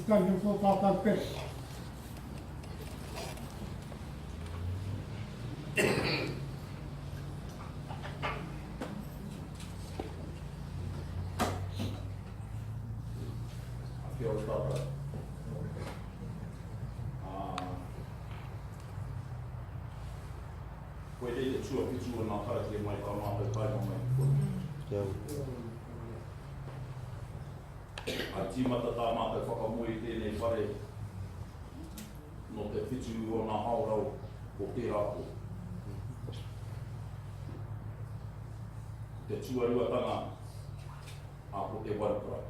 Ganhou só falta de peixe. Aqui é o tapa. Foi desde que eu fiz na cara que mais para uma detalhe a tīmata tā mātai whakamui tēnei whare no te whitu o nā haurau o te rako. Te tuaruatanga a ko te warupara.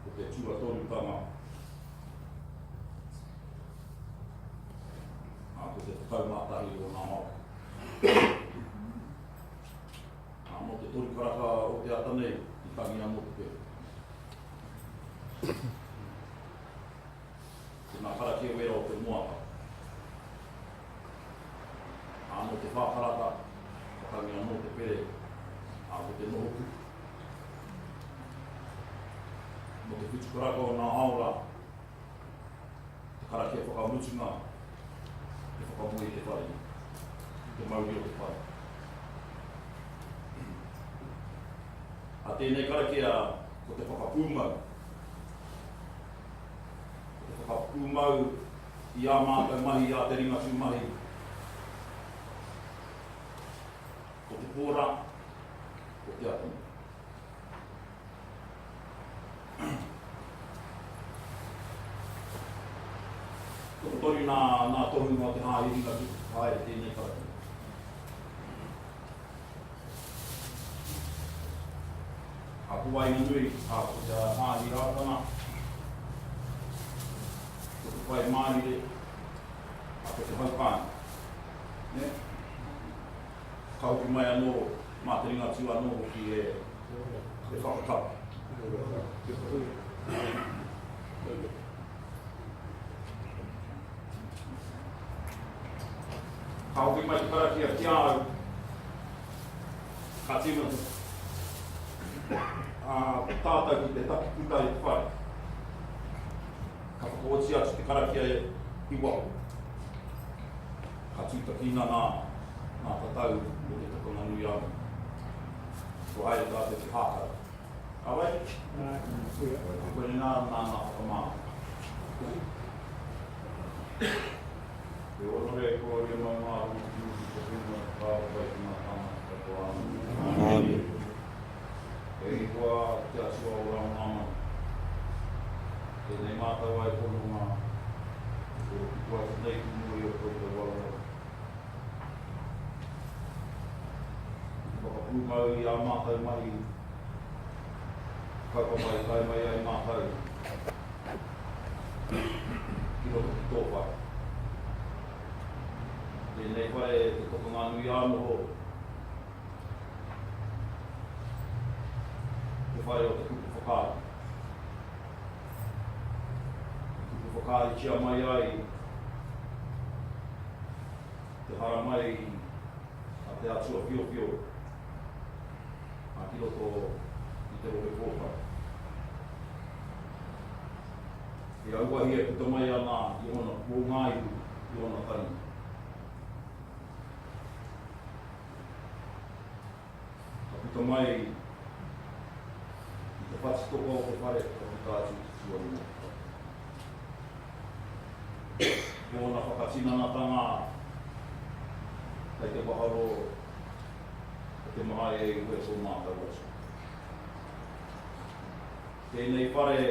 Ko te tuatorutanga a ko te whakaumatahi o nā mau. Mo te tori karaka o te atanei i tangi a mo te pere. Tēnā karake wera o te moaka. A mo te whakaraka i tangi a mo te pere a ko te nohoku. Mo te whitu karaka o nā haura te karake whakamutunga te whakamui te whare. Te mauri o te whare. A tēnei karakia ko te whakapūmau. Ko te whakapūmau i a mātou mahi, a te ringatu mahi. Ko te pōra, ko te atu. Ko te tori nā tohunga o te hāhi ringatu, haere tēnei karakia. A kuwai nui, a ko te hāhi rātana, ko te whai mārire, a ko te haupāni. Kauki mai anō, mā te ringatu anō ki e whakatapa. Kauki mai te karakia ki au, ka tīmata. Tātou ki te taki puta i te whare. Ka whakaoti atu te karakia i waho. Ka tūta kina nā tatau o te tukanga nui anu. Ko haere tātou te hākara. Awai? Koe nā whakamā. Te onore ko rea mai māru ki usi te whenua kāwai ki nā tāmata ko anu. Amen. E kua te asua o rau nama. Tēnei mātau ai kono ngā. Ko kua te nei ki mui o koe te wala. Whakapūmau i a mātau mahi. Kaupamai kai mai ai mātau. Ki roto ki tōwhai. Tēnei whare te tokanga nui ānoho. Te whare o te kupu whakāri. Kupu whakāri tia mai ai. Te hara mai a te atua whio whio. A ki roto i te rohe kōwhai. E auahi e puta mai ana i ona o ngāiru i ona tani. Ka puta mai te whati toko o te whare o te tātu te tuarua. Mōna whakatinanatanga kei te waharo o te mahai e ue so mātau asu. Tēnei whare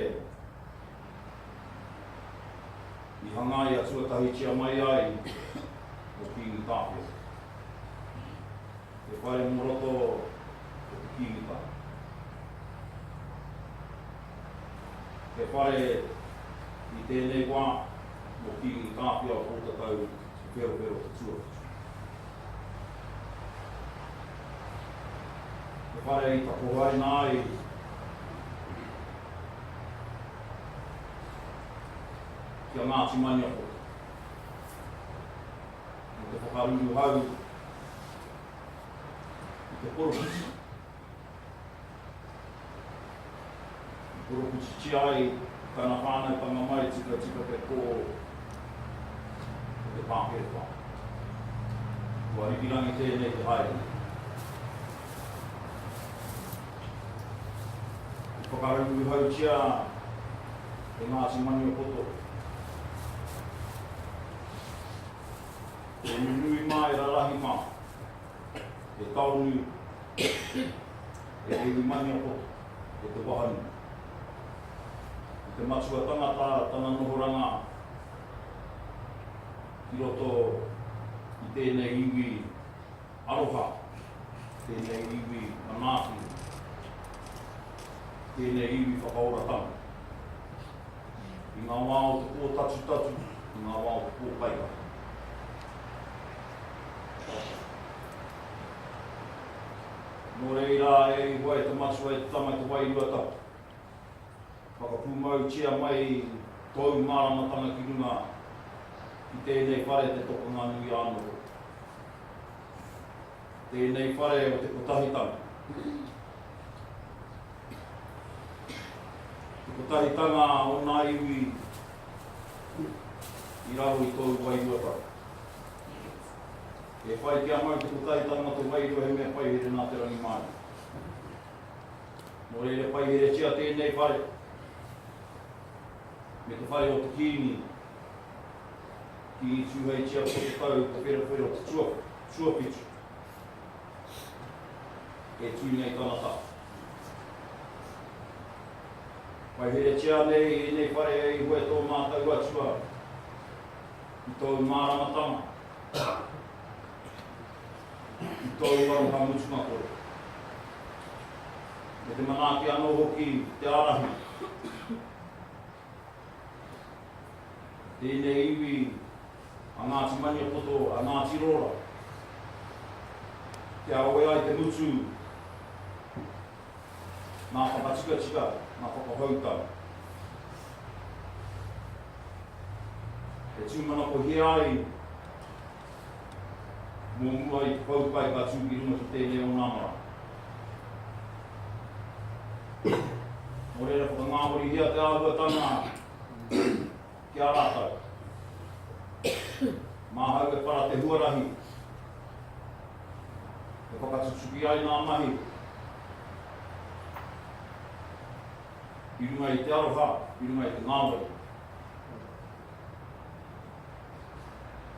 i hangai a tuatahi tia mai ai o Kingi Tāpio. Te whare moroto o te Kingi Tāpio. Te whare i tēnei wā o ki kāpia o kota tau pero te tua. Te whare i tako hai nai kia Ngāti Maniapoto. Mo te whakaruru hau i te poroputi. Poroputi ti ai kana whānau panga mai tika te kō o te pāpere whā. Kua ripirangi tēnei te haere. Whakaruru hau tia e Ngāti Maniapoto. E nui mai rarahi mā. E taunu e Ngāti Maniapoto. E te wahanu. Te matua tangata tana nohoranga ki roto i tēnei iwi aroha, tēnei iwi manāti, tēnei iwi whakaoratanga. I ngā wao te kō tatu, i ngā wao te kō kaika. Nō reira e hoi te matua e te tama te wairua tau. Whakapūmau tia mai tau māramatanga ki runga ki tēnei whare te tokonga nui anō. Tēnei whare o te kotahitanga. Te kotahitanga o nā iwi i raro i tau wairua tau. E whai kia mai te kotahitanga te wairua he mea whaihere nā te rangi mai. Nō reire whaihere tia tēnei whare. Me te whare o te kīni, ki i tūhei tia ko te tau, te whera o te tuapitu. E tūnei tanata. Wai here tia nei, e nei whare e hoi tō mātau atua, i tō māramatanga, i tō waruha mutunga kore. Me te manāki anō hoki te arahi, tēnei iwi a Ngāti Maniapoto, a Ngāti Rora. Kia oe ai te mutu, nā whakatika, nā whakahautau. E tūmana ko he ai, mō mua i paupai ka tūki runga ki tēnei o Nāmara. Mō reira whakangāhori hea te āhuatanga, kia rātau. Mā hau e para te huarahi. E whakatutuki ai nā mahi. I runga i te aroha, i runga i te ngāwai.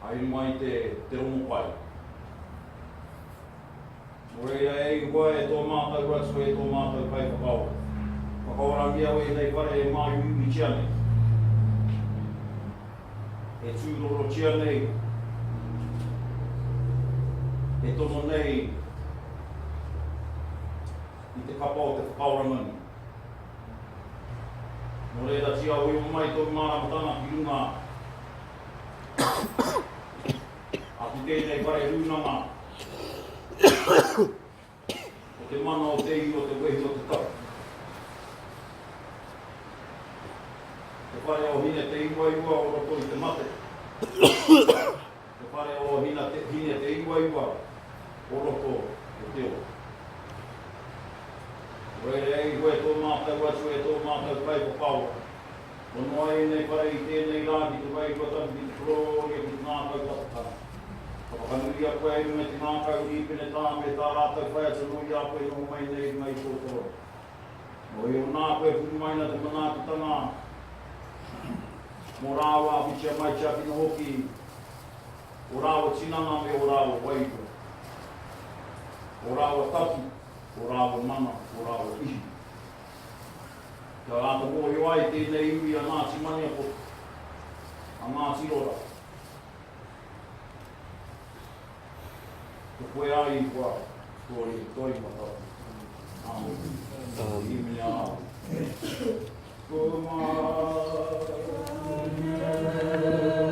Ai runga i te romopai. Mō reira e hua e tō mātau atu e tō mātau pai whakaora. Whakaorangia o e nei whare e māi umi tia nei. E tūroro tia nei, e tono nei i te kapa o te whakaoramani. Nō reira tia oi o mai tō māramatanga ki runga atu tēnei whare rūnanga o te mana o te i o te wehi o te tau. Te whare o hine te iwa o roto i te mate. Te whare o hine te iwa o roto o te o. Reire ei hoi tō mātau atu e tō mātau pai po pau. O noa e nei whare i tēnei rā ki te wairua tamu ki te kororia ki te ngākau patakana. Whakanuria koe e me te ngākau rīpene tā me tā rātau whai atu nui a koe no mai nei mai tōtoro. O e o nā koe purumaina te manākutanga. Mō rāwa whitia mai tia kino hoki, o rāwa tinana me o rāwa wairua. O rāwa taki, o rāwa mana, o rāwa ihi. Kia rāta mōhio ai tēnei iwi a Ngāti Maniapoto, a Ngāti Rora. Te koe ai i kua, toi matau. Amen. Amen.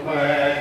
Quê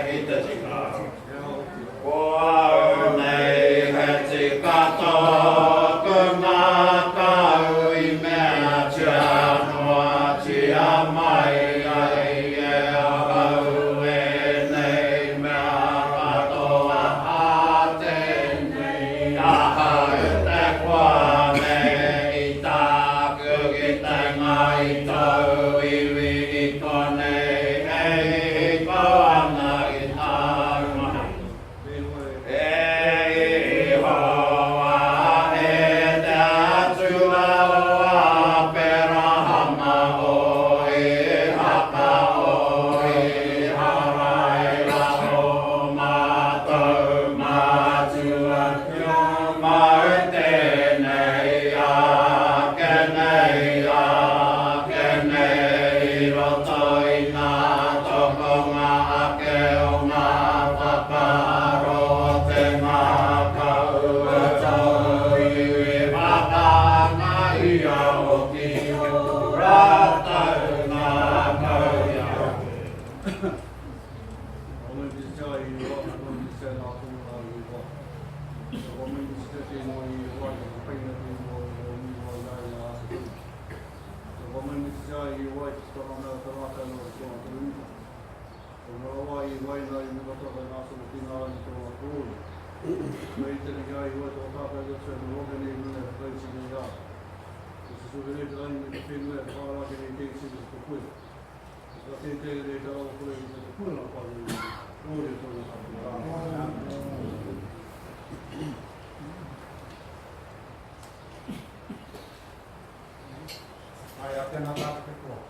Ai atena tāke koa.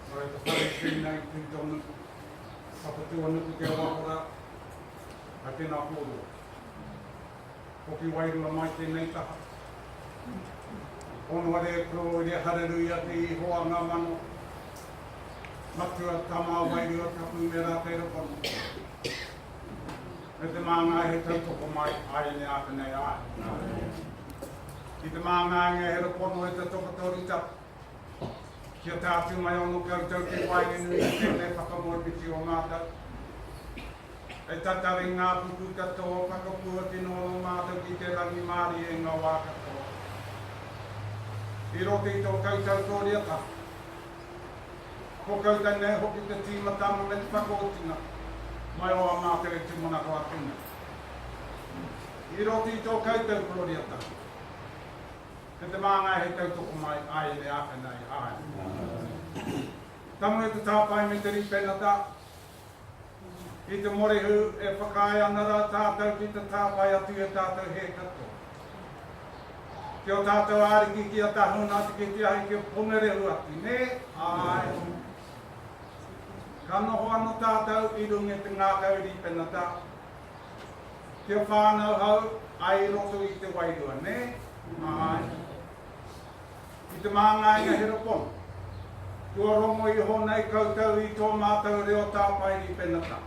Nō e te whare kei nei tui tonu, whapatua nuku te wahora, a tēnā kōrua. Hoki wairua mai tēnei taha. Ono are kro i re hareruia te ihoa ngā mano. Matua tama wairua tapu me rā te rokono. Me te māngai he tautoko mai ai ne ake nei ai. I te māngai he rokono e te tokatori tapu. Kia tātu mai ono koutou te waine nui i tēnei whakamorpiti o mātou. E tatari ngā puku katoa whakapua ki nono mātou ki te rangi māri e ngā wā katoa. I roti i tō koutou kōriata. Ko koutou nei hoki te tīmatama me te whakotina. Mai o a mātou e tumona roa tuna. I roti i tō koutou kōriata. E te māngai he tautoko mai ai ne ake nei ai. Tamu e te tāpai me te ripenata. I te morehu e whakai ana rā tātou ki te tāpai atu e tātou he kato. Ki o tātou āriki ki a tahuna te ki te ahi ki o pongerehu atu. Ne? Ai. Ka noho ana tātou i rungi te ngākau ripenata. Ki o whānau hau ai roto i te wairua. Ne? Ai. I te māngai ngā heropon. Kua rongo i honei koutou i tō mātou reo tāpai ripenata.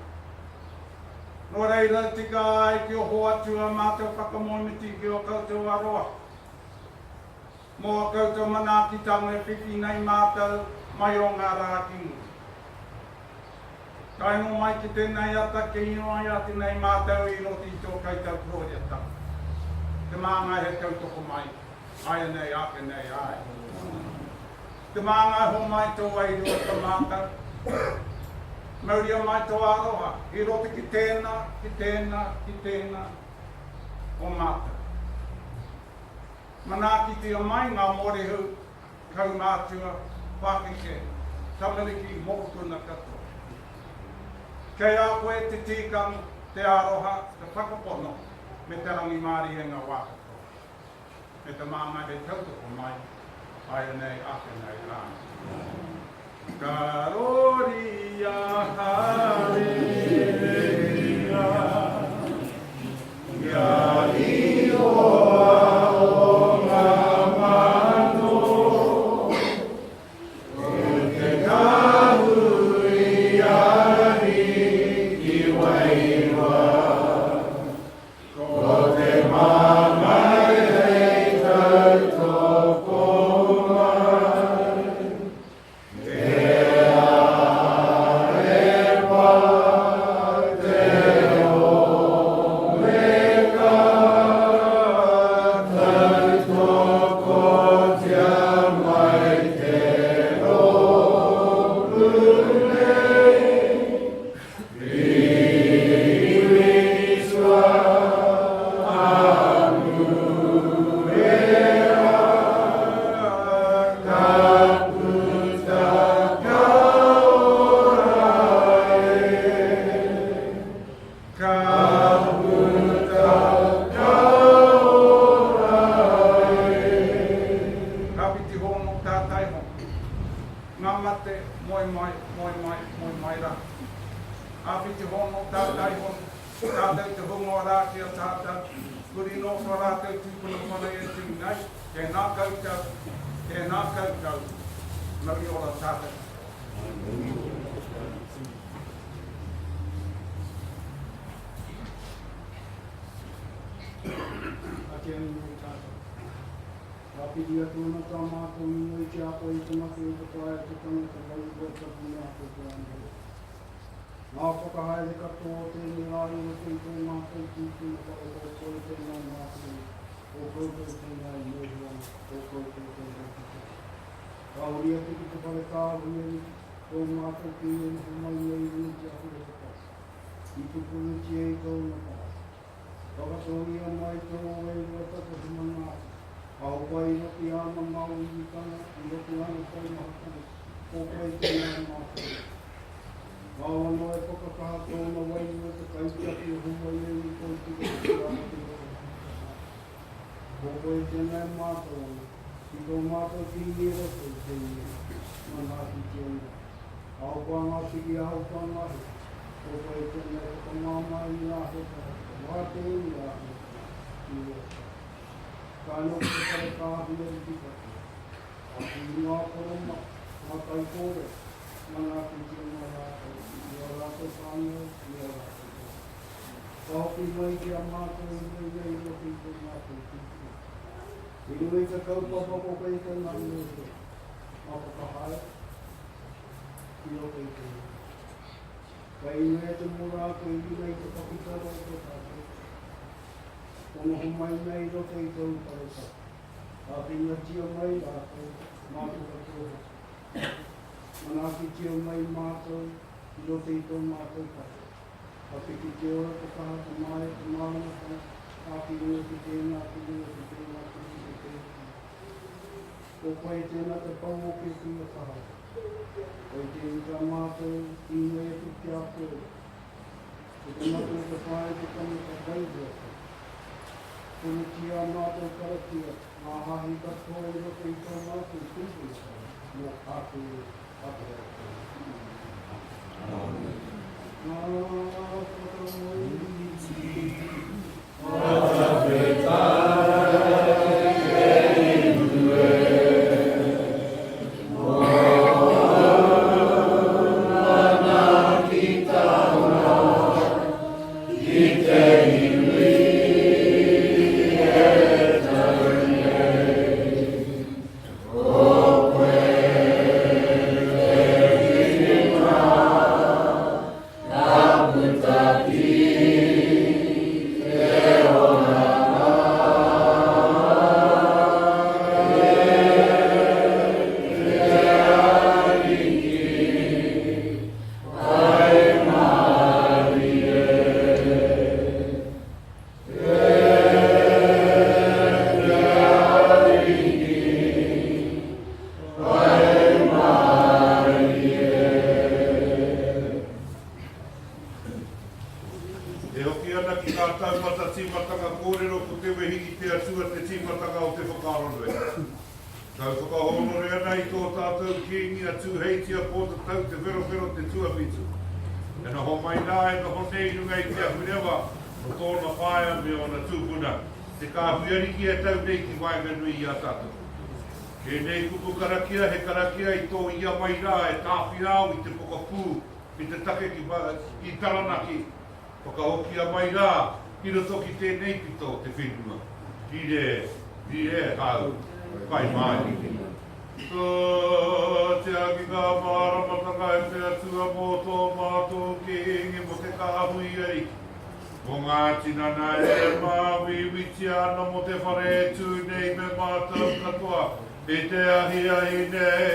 Nō reira tika ai ki o hoatua mātou whakamomiti ki o koutou aroa. Mō koutou manaki tango e whiwhi nei mātou mai o ngā rākingu. Kaino mai ki tēnei ata ke ino ai ati nei mātou i roti i tō koutou kōriata. Te māngai he kautoko mai, ai nei ake nei ai. Te māngai ho mai tō wairua ka mātou. Mauria mai tō aroha, i roti ki tēnā, ki tēnā, ki tēnā o mātou. Manaki te o mai ngā morehu, kaumātua, whakike, tamariki, mokokuna katoa. Kei a koe te tīkang, te aroha, te whakapono, me te rangi māri e ngā wākatoa. Me te māngai he tautoko mai, ai nei ake nei rā. Karoria hareria, ia ihoa o ngā mano, e te kahu i ari i wairua, ko te māngai hei tautoko mai. Api dia tuna ka mātou inoi te ako i te maki o te pai te tanga te vai o te puna ko te ane. Nā whakahaere katoa o tēnei āri o te tō mātou tūtū ka o kōkoi tēnei mātou o kōkoi tēnei mōhua o kōkoi tēnei tūtū. Ka horia te ki te whare kāhui e tō mātou ki e ni humai e i ni te ako o te pai. I tupuru ti e i tō na pai. Whakatoria mai tō e rua tata te manātou. Au pai no ki ana mau i tana, i roki ana pai mahatana, o pai te ana mātou. Mau anō e whakakaha tōna wai ua te kaitiaki o humai e i koi tika te ana te roki. O pai tēnei mātou, i tō mātou ki i roto i te i manāti te ana. Au pai ngā tiki au pai ngahi, o pai tēnei whakamāmai i āhe tāta, wāte i āhe i roto. Kāno te kare kāhia i ki kati. Aki i ngā koroma, ngā kai kore, ngā ki te ngā rātou, i a rātou kāngia, i a rātou kore. Ka hoki mai ki a mātou i nei nei roki te mātou tūtū. I nui te kaupapa ko kei te ngā nui, a whakahai, i roki te ngā. Ka i nui te mura ko i nei te pakitara o te tātou. Ono humai nei roto i tau pareta. A pinga tia mai rātou, mātou katoa. Manaki tia mai mātou, i roto i tau mātou katoa. A piki te ora te kaha, te mai, te maana ka, a pinga ki tēnā, pinga ki tēnā, pinga ki tēnā. O pai tēnā te pau o ke pinga kaha. O te ika mātou, i nei e tuki a koe. O te mātou te pai te kami ka kaidea. Kuni tia mātou karatia, ngā hahi katoa i roto i tō mātou tūpui mō kātu apere. Amen. I taranaki, whakahokia mai rā, ki roto ki tēnei pito te whenua. I re, hau, kai mai. Tō te aki ka māramataka e te atua mō tō mātou ke inge mo te kāhui ai. Mō ngā tinana e māwi witi ana mo te whare e tū nei me mātou katoa. E te ahi ai nei.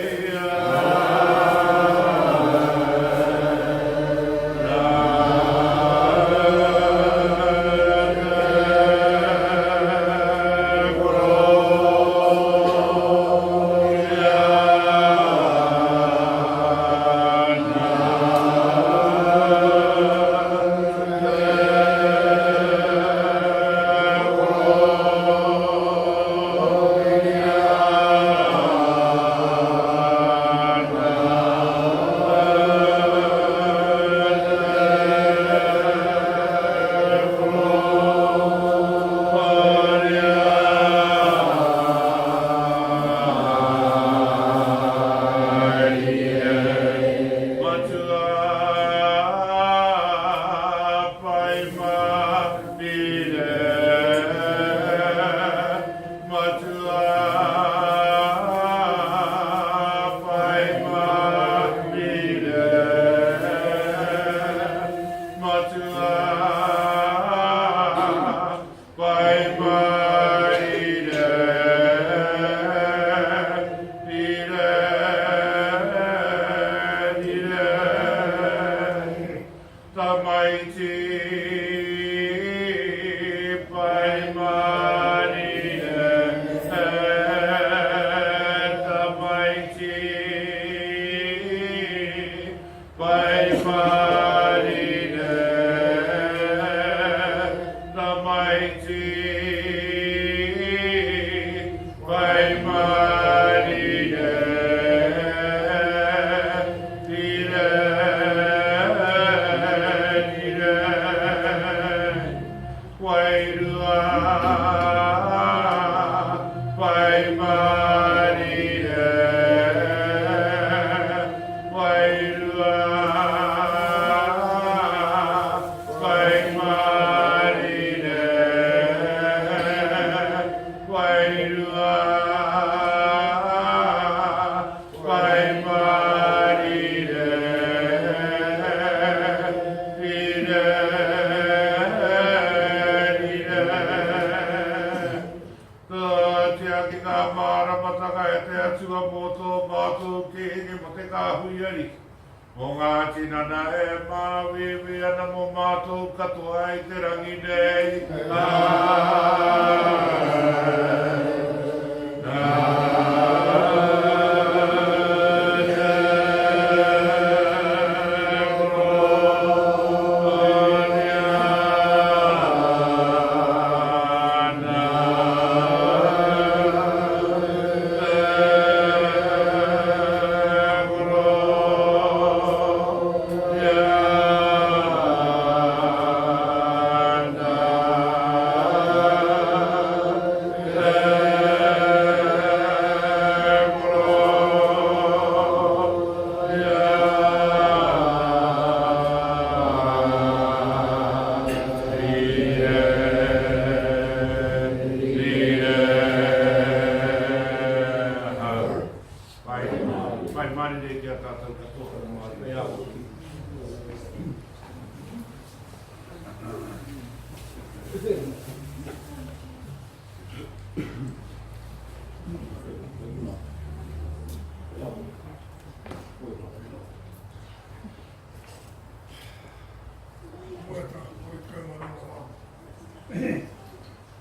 Matua maiti pai marire ta maiti pai marire ta maiti pai marire o ngā tinana e māwewe ana mō mātou katoa i te rangi nei.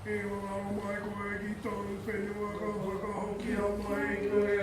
E o ngā mai ko e ki tōru whenua ka whakahoki a mai ko e